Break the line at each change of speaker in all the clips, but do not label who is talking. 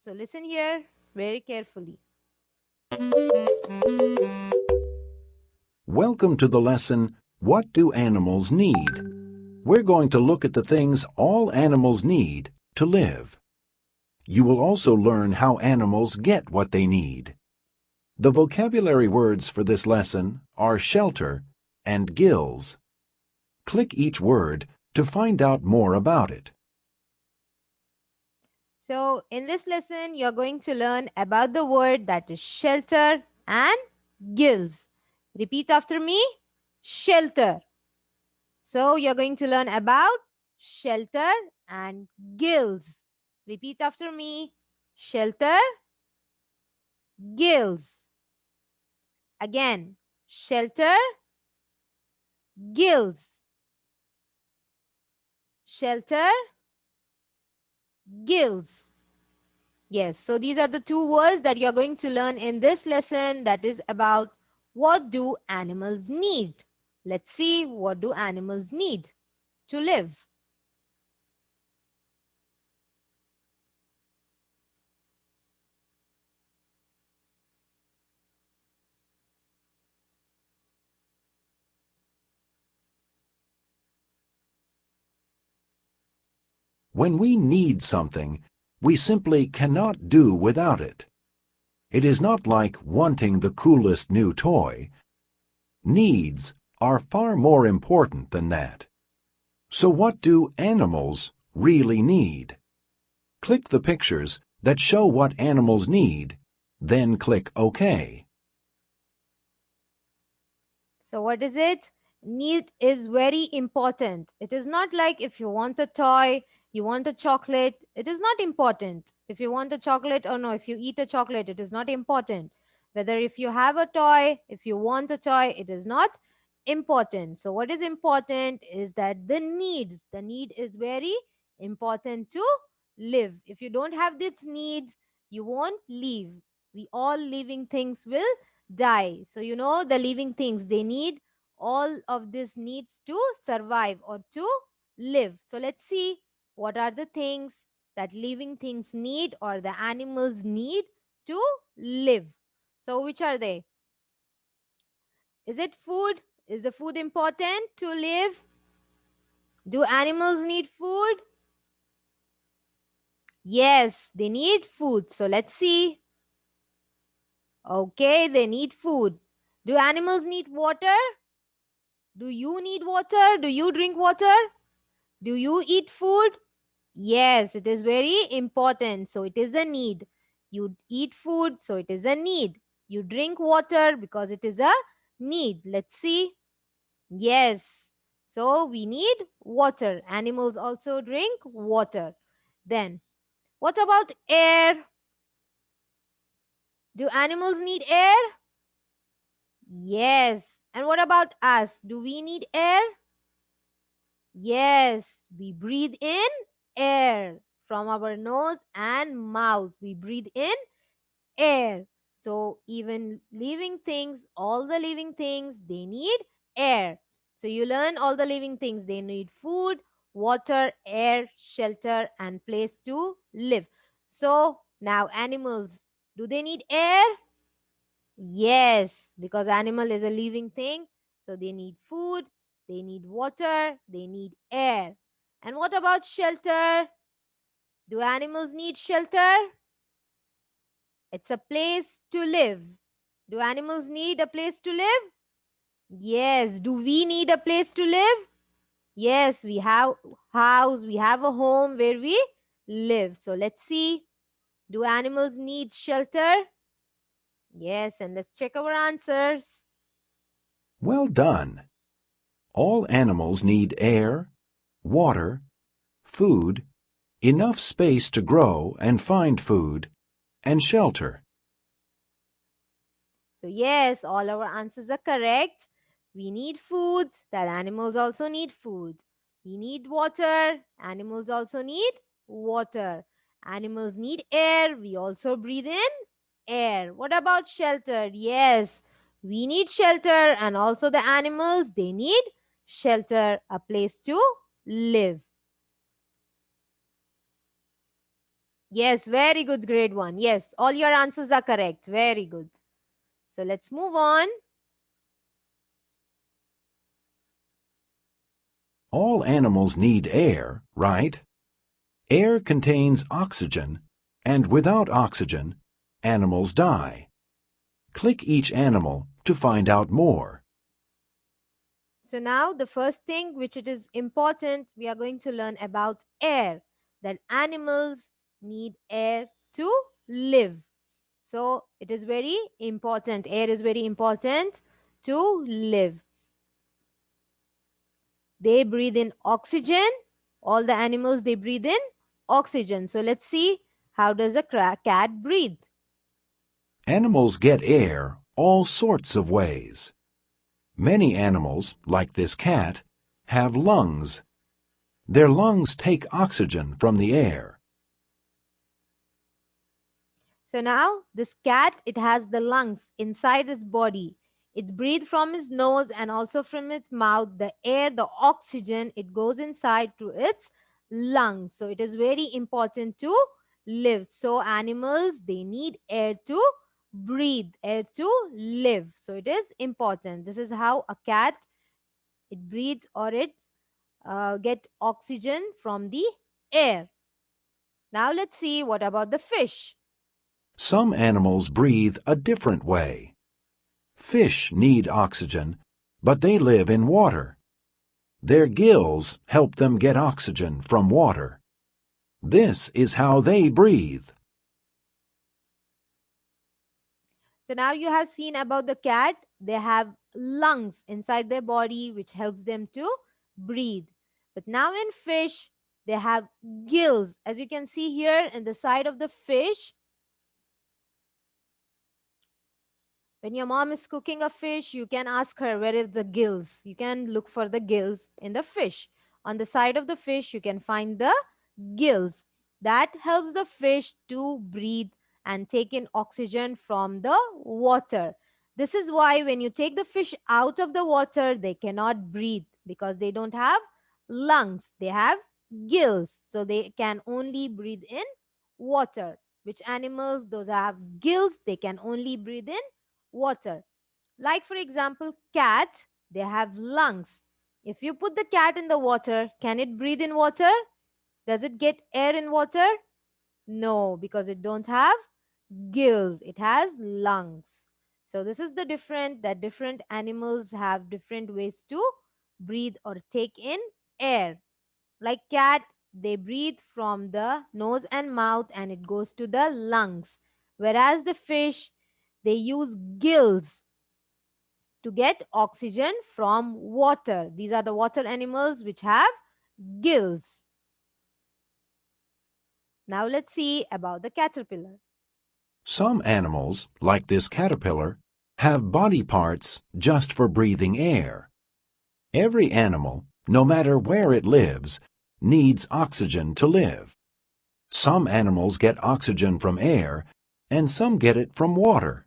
So listen here very carefully.
Welcome to the lesson, What Do Animals Need? We're going to look at the things all animals need to live. You will also learn how animals get what they need. The vocabulary words for this lesson are shelter and gills. Click each word to find out more about it.
So in this lesson, you're going to learn about the word that is shelter and gills. Repeat after me. Shelter. So you're going to learn about shelter and gills. Repeat after me. Shelter, gills. Again, shelter, gills. Shelter, gills. Yes, so these are the two words that you're going to learn in this lesson that is about what do animals need. Let's see, what do animals need to live?
When we need something, we simply cannot do without it. It is not like wanting the coolest new toy. Needs are far more important than that. So what do animals really need? Click the pictures that show what animals need, then click OK.
So what is it? Need is very important. It is not like if you want a toy, you want a chocolate, it is not important. If you want a chocolate or no, if you eat a chocolate, it is not important. Whether if you have a toy, if you want a toy, it is not important. So what is important is that the needs, the need is very important to live. If you don't have these needs, you won't live. We all living things will die. So you know the living things, they need all of this needs to survive or to live. So let's see what are the things that living things need or the animals need to live. So which are they? Is it food? Is the food important to live? Do animals need food? Yes, they need food. So let's see. Okay, they need food. Do animals need water? Do you need water? Do you drink water? Do you eat food? Yes, it is very important. So it is a need. You eat food, so it is a need. You drink water because it is a need. Let's see. Yes. So we need water. Animals also drink water. Then, what about air? Do animals need air? Yes. And what about us? Do we need air? Yes, we breathe in air from our nose and mouth. We breathe in air. So even living things, all the living things, they need air. So you learn all the living things. They need food, water, air, shelter, and place to live. So now animals, do they need air? Yes, because animal is a living thing. So they need food, they need water, they need air. And what about shelter? Do animals need shelter? It's a place to live. Do animals need a place to live? Yes. Do we need a place to live? Yes, we have house, we have a home where we live. So let's see. Do animals need shelter? Yes, and let's check our answers.
Well done. All animals need air, water, food, enough space to grow and find food, and shelter.
So yes, all our answers are correct. We need food, that animals also need food. We need water, animals also need water. Animals need air, we also breathe in air. What about shelter? Yes, we need shelter and also the animals, they need shelter, a place to live. Yes, very good, grade 1. Yes, all your answers are correct. Very good. So let's move on.
All animals need air, right? Air contains oxygen, and without oxygen, animals die. Click each animal to find out more.
So now the first thing which it is important, we are going to learn about air, that animals need air to live. So it is very important. Air is very important to live. They breathe in oxygen. All the animals, they breathe in oxygen. So let's see, how does a cat breathe?
Animals get air all sorts of ways. Many animals, like this cat, have lungs. Their lungs take oxygen from the air.
So now this cat, it has the lungs inside its body. It breathes from its nose and also from its mouth. The air, the oxygen, it goes inside to its lungs. So it is very important to live. So animals, they need air to breathe, air to live. So it is important. This is how a cat, it breathes, or it get oxygen from the air. Now let's see, what about the fish?
Some animals breathe a different way. Fish need oxygen, but they live in water. Their gills help them get oxygen from water. This is how they breathe.
So now you have seen about the cat. They have lungs inside their body which helps them to breathe. But now in fish, they have gills. As you can see here in the side of the fish, when your mom is cooking a fish, you can ask her where is the gills. You can look for the gills in the fish. On the side of the fish, you can find the gills. That helps the fish to breathe and take in oxygen from the water. This is why when you take the fish out of the water, they cannot breathe because they don't have lungs. They have gills. So they can only breathe in water. Which animals, those have gills, they can only breathe in water. Like, for example, cat, they have lungs. If you put the cat in the water, can it breathe in water? Does it get air in water? No, because it don't have gills. It has lungs. So this is the different, that different animals have different ways to breathe or take in air. Like cat, they breathe from the nose and mouth and it goes to the lungs. Whereas the fish, they use gills to get oxygen from water. These are the water animals which have gills. Now let's see about the caterpillar.
Some animals, like this caterpillar, have body parts just for breathing air. Every animal, no matter where it lives, needs oxygen to live. Some animals get oxygen from air, and some get it from water.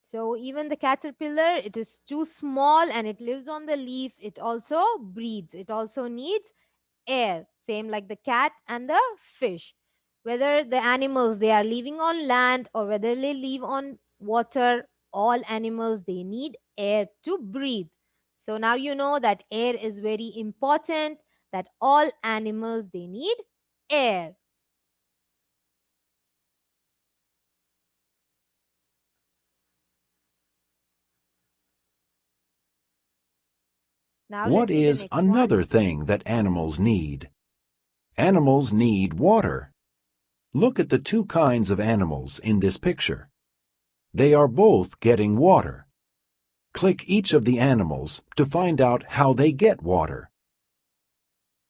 So even the caterpillar, it is too small and it lives on the leaf. It also breathes. It also needs air. Same like the cat and the fish. Whether the animals, they are living on land or whether they live on water, all animals, they need air to breathe. So now you know that air is very important, that all animals, they need air. Now
What
let's see the
is
next one.
another thing that animals need? Animals need water. Look at the two kinds of animals in this picture. They are both getting water. Click each of the animals to find out how they get water.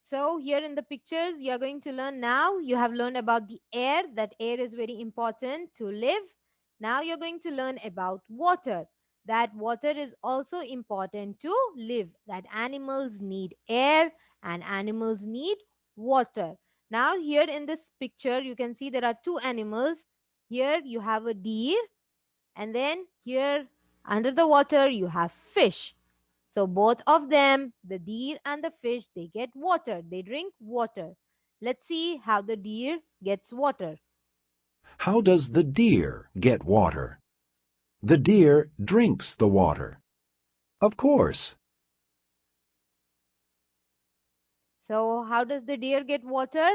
So here in the pictures, you are going to learn now. You have learned about the air, that air is very important to live. Now you're going to learn about water, that water is also important to live, that animals need air and animals need water. Now here in this picture, you can see there are two animals. Here you have a deer, and then here under the water, you have fish. So both of them, the deer and the fish, they get water. They drink water. Let's see how the deer gets water?
How does the deer get water? The deer drinks the water. Of course.
So, how does the deer get water?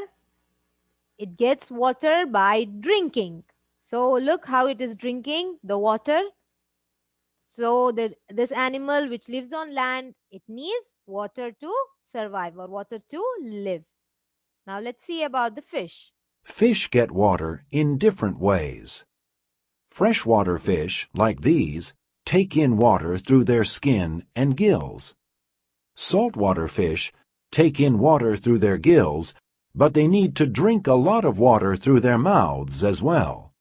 It gets water by drinking. So, look how it is drinking the water. So, this animal which lives on land, it needs water to survive or water to live. Now, let's see about the fish.
Fish get water in different ways. Freshwater fish, like these, take in water through their skin and gills. Saltwater fish take in water through their gills, but they need to drink a lot of water through their mouths as well.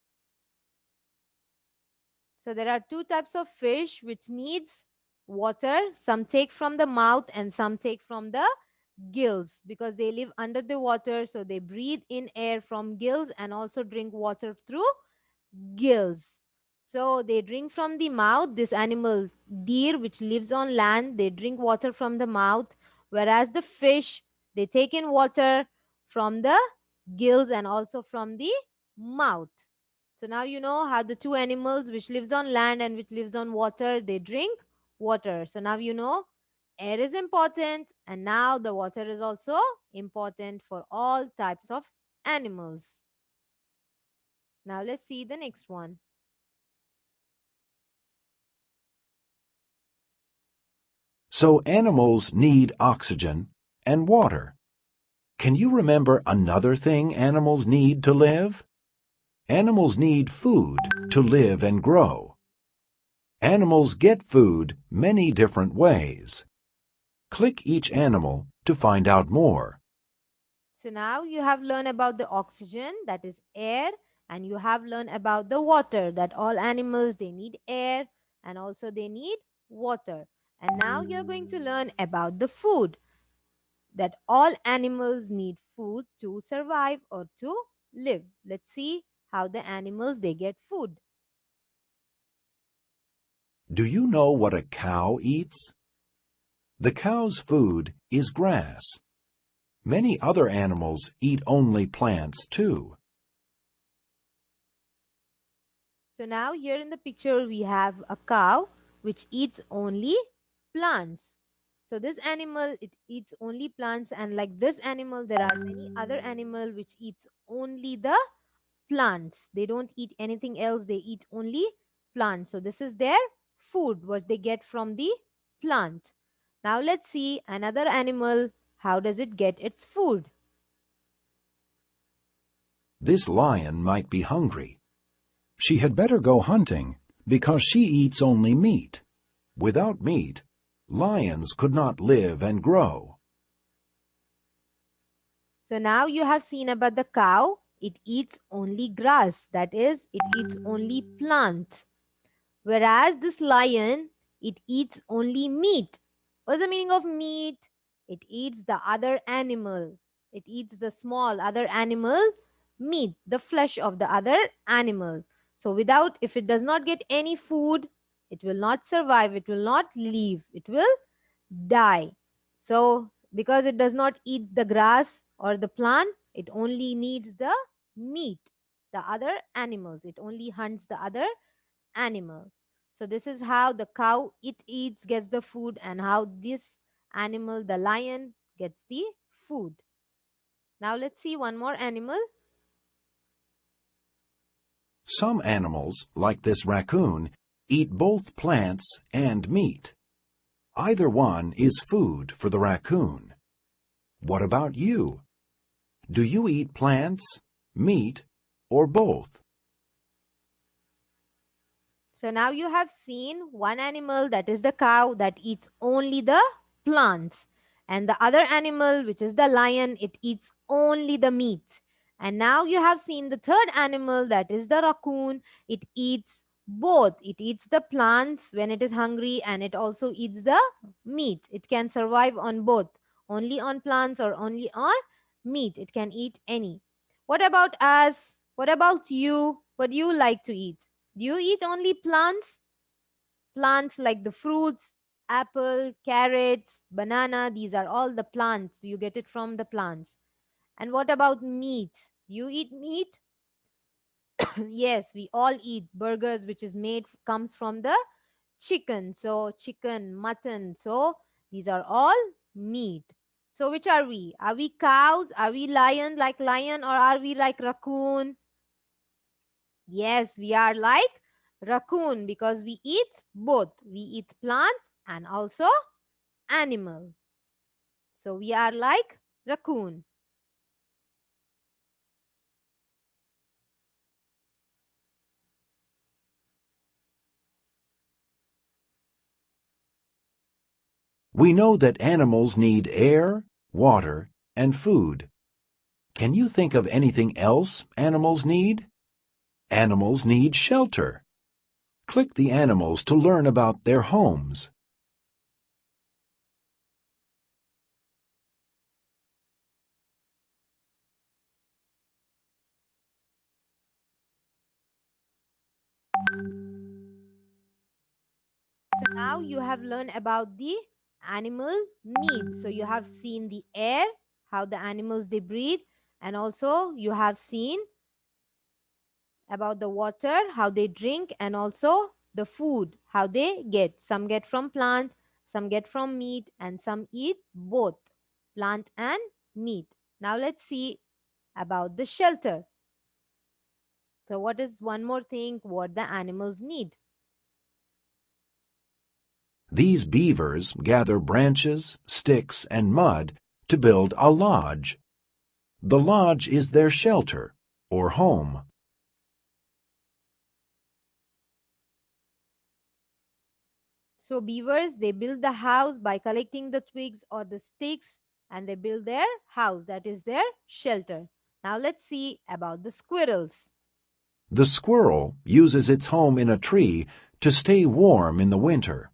So, there are two types of fish which needs water. Some take from the mouth and some take from the gills because they live under the water. So, they breathe in air from gills and also drink water through gills. So they drink from the mouth. This animal, deer, which lives on land, they drink water from the mouth, whereas the fish, they take in water from the gills and also from the mouth. So now you know how the two animals which lives on land and which lives on water, they drink water. So now you know air is important, and now the water is also important for all types of animals. Now let's see the next one.
So animals need oxygen and water. Can you remember another thing animals need to live? Animals need food to live and grow. Animals get food many different ways. Click each animal to find out more.
So now you have learned about the oxygen, that is air, and you have learned about the water, that all animals, they need air and also they need water. And now you're going to learn about the food, that all animals need food to survive or to live. Let's see how the animals, they get food.
Do you know what a cow eats? The cow's food is grass. Many other animals eat only plants too.
So now here in the picture we have a cow which eats only plants. So this animal, it eats only plants, and like this animal there are many other animal which eats only the plants. They don't eat anything else, they eat only plants. So this is their food what they get from the plant. Now let's see another animal, how does it get its food?
This lion might be hungry. She had better go hunting because she eats only meat. Without meat, lions could not live and grow.
So now you have seen about the cow. It eats only grass, that is, it eats only plants. Whereas this lion, it eats only meat. What's the meaning of meat? It eats the other animal. It eats the small other animal meat, the flesh of the other animal. So without, if it does not get any food, it will not survive, it will not live, it will die. So, because it does not eat the grass or the plant, it only needs the meat, the other animals. It only hunts the other animal. So, this is how the cow it eats, gets the food, and how this animal, the lion, gets the food. Now, let's see one more animal.
Some animals, like this raccoon, eat both plants and meat. Either one is food for the raccoon. What about you? Do you eat plants, meat, or both?
So now you have seen one animal, that is the cow, that eats only the plants. And the other animal, which is the lion, it eats only the meat. And now you have seen the third animal, that is the raccoon. It eats both. It eats the plants when it is hungry and it also eats the meat. It can survive on both, only on plants or only on meat. It can eat any. What about us? What about you? What do you like to eat? Do you eat only plants? Plants like the fruits, apple, carrots, banana, these are all the plants. You get it from the plants. And what about meat? You eat meat? Yes, we all eat burgers, which is made comes from the chicken. So chicken, mutton. So these are all meat. So which are we? Are we cows? Are we lion like lion, or are we like raccoon? Yes, we are like raccoon because we eat both. We eat plants and also animal. So we are like raccoon.
We know that animals need air, water, and food. Can you think of anything else animals need? Animals need shelter. Click the animals to learn about their homes.
So now you have learned about the animal needs. So you have seen the air, how the animals they breathe, and also you have seen about the water, how they drink, and also the food, how they get. Some get from plant, some get from meat, and some eat both plant and meat. Now let's see about the shelter. So what is one more thing what the animals need?
These beavers gather branches, sticks, and mud to build a lodge. The lodge is their shelter or home.
So beavers, they build the house by collecting the twigs or the sticks, and they build their house, that is their shelter. Now let's see about the squirrels.
The squirrel uses its home in a tree to stay warm in the winter.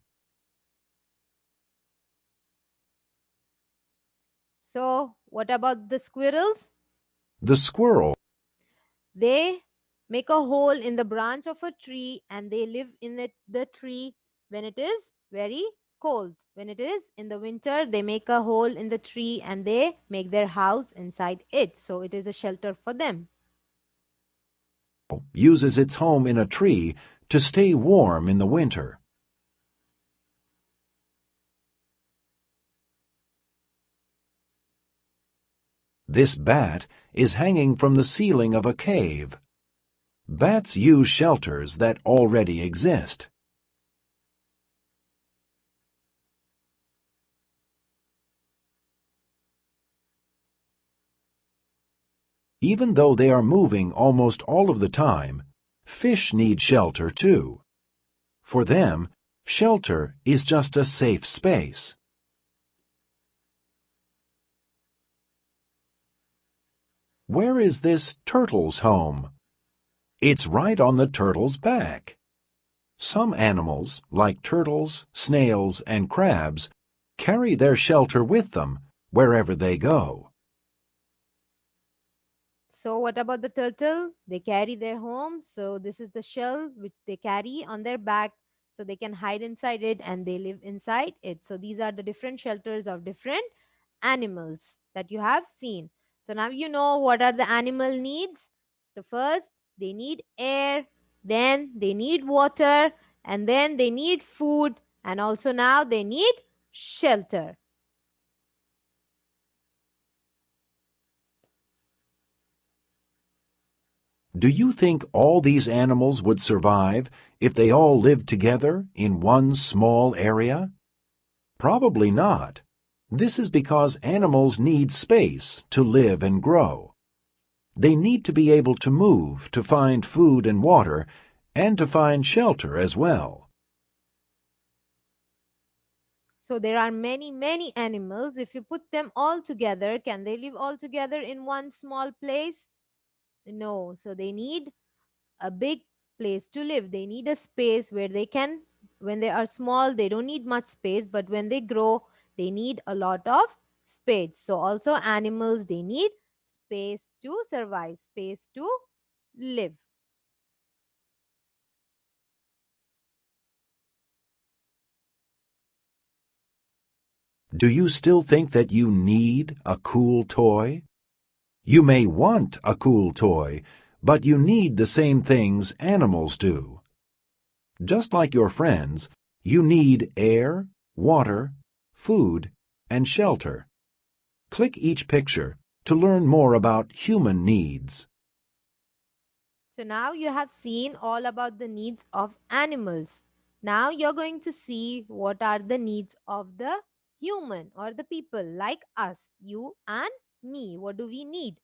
So what about the squirrels?
The squirrel
They make a hole in the branch of a tree and they live in the tree when it is very cold. When it is in the winter, they make a hole in the tree and they make their house inside it. So it is a shelter for them.
uses its home in a tree to stay warm in the winter. This bat is hanging from the ceiling of a cave. Bats use shelters that already exist. Even though they are moving almost all of the time, fish need shelter too. For them, shelter is just a safe space. Where is this turtle's home? It's right on the turtle's back. Some animals, like turtles, snails, and crabs, carry their shelter with them wherever they go.
So what about the turtle? They carry their home. So this is the shell which they carry on their back so they can hide inside it and they live inside it. So these are the different shelters of different animals that you have seen. So now you know what are the animal needs. The first, they need air, then they need water, and then they need food, and also now they need shelter.
Do you think all these animals would survive if they all lived together in one small area? Probably not. This is because animals need space to live and grow. They need to be able to move to find food and water and to find shelter as well.
So there are many, many animals. If you put them all together, can they live all together in one small place? No. So they need a big place to live. They need a space where they can, when they are small, they don't need much space, but when they grow, they need a lot of space. So also animals, they need space to survive, space to live.
Do you still think that you need a cool toy? You may want a cool toy, but you need the same things animals do. Just like your friends, you need air, water, food, and shelter. Click each picture to learn more about human needs.
So now you have seen all about the needs of animals. Now you're going to see what are the needs of the human or the people like us, you and me. What do we need?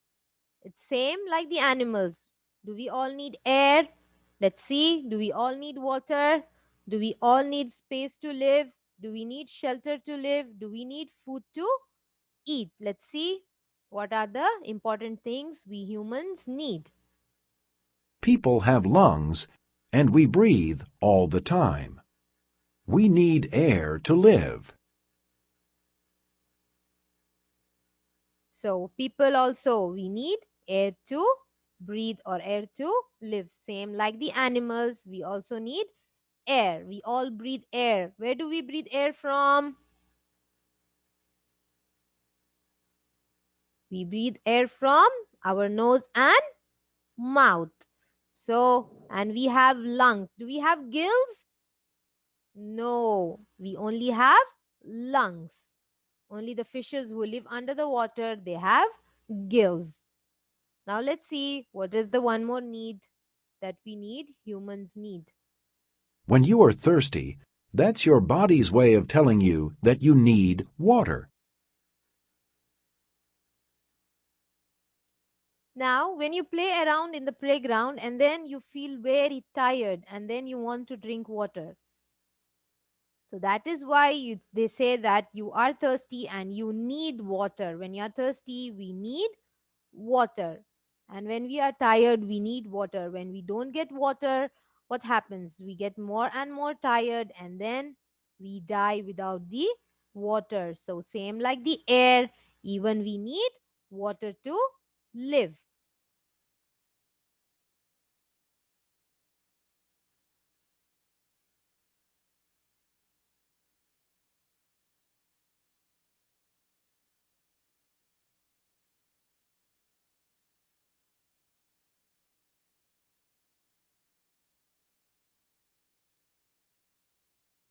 It's same like the animals. Do we all need air? Let's see. Do we all need water? Do we all need space to live? Do we need shelter to live? Do we need food to eat? Let's see. What are the important things we humans need?
People have lungs, and we breathe all the time. We need air to live.
So, people also, we need air to breathe or air to live. Same like the animals, we also need air. We all breathe air. Where do we breathe air from? We breathe air from our nose and mouth. So, and we have lungs. Do we have gills? No, we only have lungs. Only the fishes who live under the water, they have gills. Now let's see what is the one more need that we need, humans need.
When you are thirsty, that's your body's way of telling you that you need water.
Now, when you play around in the playground and then you feel very tired and then you want to drink water. So that is why they say that you are thirsty and you need water. When you are thirsty, we need water. And when we are tired, we need water. When we don't get water, what happens? We get more and more tired and then we die without the water. So, same like the air, even we need water to live.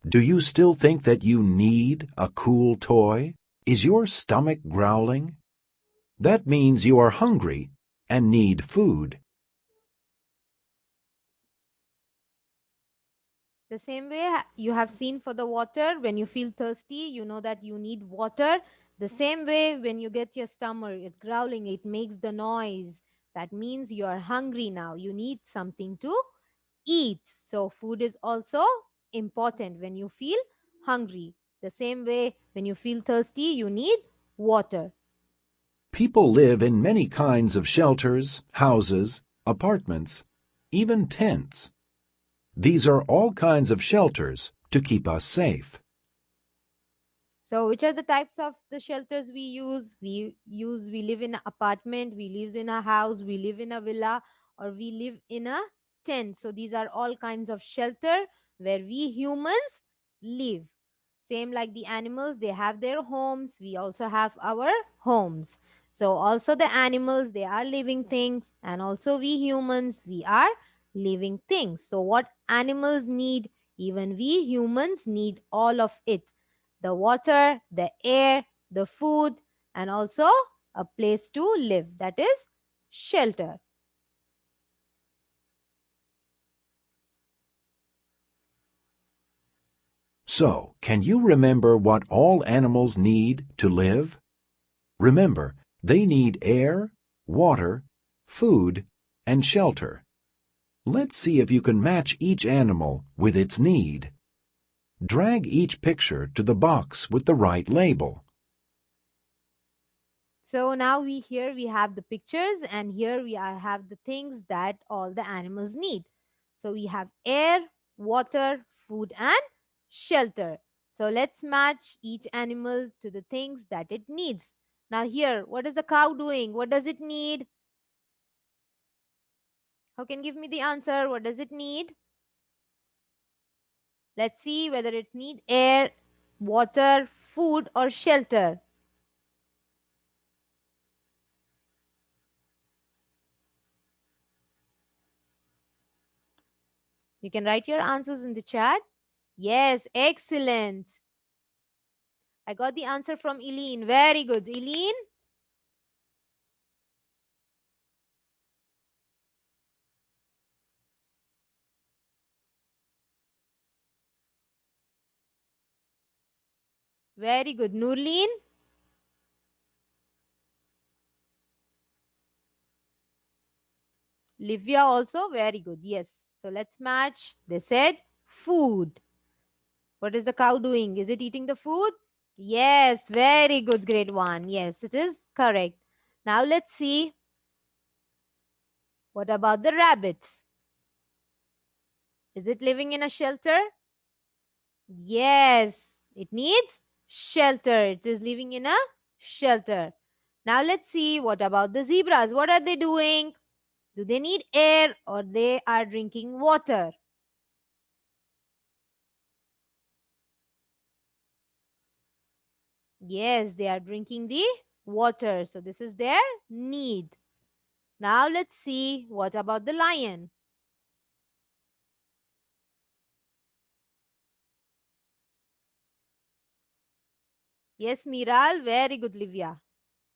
Do you still think that you need a cool toy? Is your stomach growling? That means you are hungry and need food.
The same way you have seen for the water, when you feel thirsty, you know that you need water. The same way when you get your stomach it growling, it makes the noise. That means you are hungry now. You need something to eat. So food is also important when you feel hungry. The same way when you feel thirsty, you need water.
People live in many kinds of shelters, houses, apartments, even tents. These are all kinds of shelters to keep us safe.
So, which are the types of the shelters we use? We live in an apartment, we live in a house, we live in a villa, or we live in a tent. So, these are all kinds of shelter where we humans live. Same like the animals, they have their homes. We also have our homes. So, also the animals, they are living things, and also we humans, we are living things. So, what animals need, even we humans need all of it: the water, the air, the food, and also a place to live, that is shelter.
So, can you remember what all animals need to live? Remember, they need air, water, food, and shelter. Let's see if you can match each animal with its need. Drag each picture to the box with the right label.
So now we have the pictures, and here have the things that all the animals need. So we have air, water, food, and shelter. So let's match each animal to the things that it needs. Now here, what is the cow doing? What does it need? Who can give me the answer? What does it need? Let's see whether it need air, water, food, or shelter. You can write your answers in the chat. Yes, excellent. I got the answer from Eileen. Very good. Eileen, very good. Nurleen, Livia also, very good. Yes. So let's match. They said food. What is the cow doing? Is it eating the food? Yes, very good, grade 1. Yes, it is correct. Now let's see. What about the rabbits? Is it living in a shelter? Yes, it needs shelter. It is living in a shelter. Now let's see. What about the zebras? What are they doing? Do they need air or they are drinking water? Yes, they are drinking the water. So this is their need. Now let's see. What about the lion? Yes, Miral. Very good, Livia.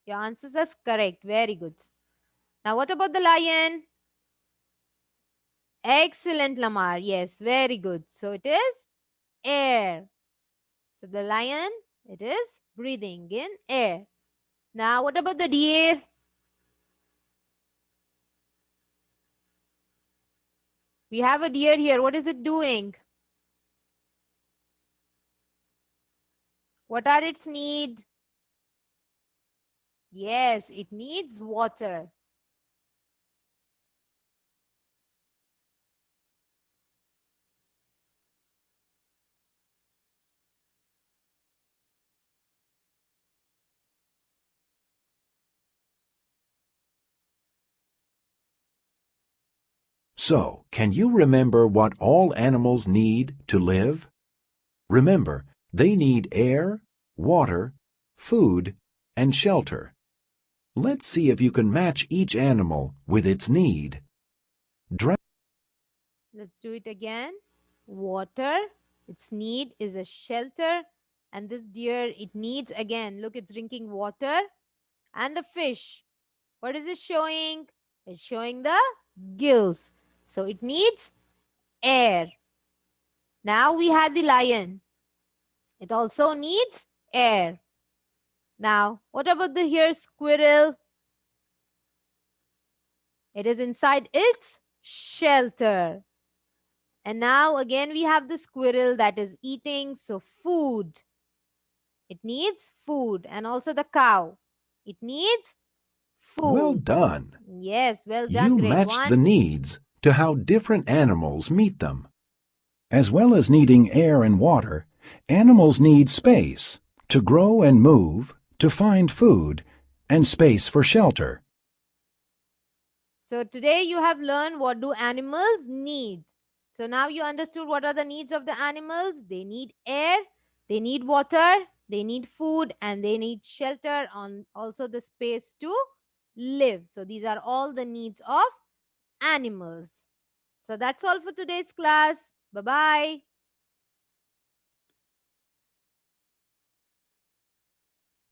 Your answers are correct. Very good. Now, what about the lion? Excellent, Lamar. Yes, very good. So it is air. So the lion, it is breathing in air. Now, what about the deer? We have a deer here. What is it doing? What are its needs? Yes, it needs water.
So, can you remember what all animals need to live? Remember, they need air, water, food, and shelter. Let's see if you can match each animal with its need. Dra-
Let's do it again. Water. Its need is a shelter. And this deer, it needs again. Look, it's drinking water. And the fish. What is it showing? It's showing the gills. So it needs air. Now we have the lion. It also needs air. Now, what about the here squirrel? It is inside its shelter. And now again we have the squirrel that is eating. So food. It needs food. And also the cow. It needs
well
food.
done.
Yes, well done,
You
grade
matched
1.
the needs to how different animals meet them. As well as needing air and water, animals need space to grow and move, to find food, and space for shelter.
So today you have learned what do animals need. So now you understood what are the needs of the animals. They need air, they need water, they need food, and they need shelter on also the space to live. So these are all the needs of animals. So that's all for today's class. Bye bye.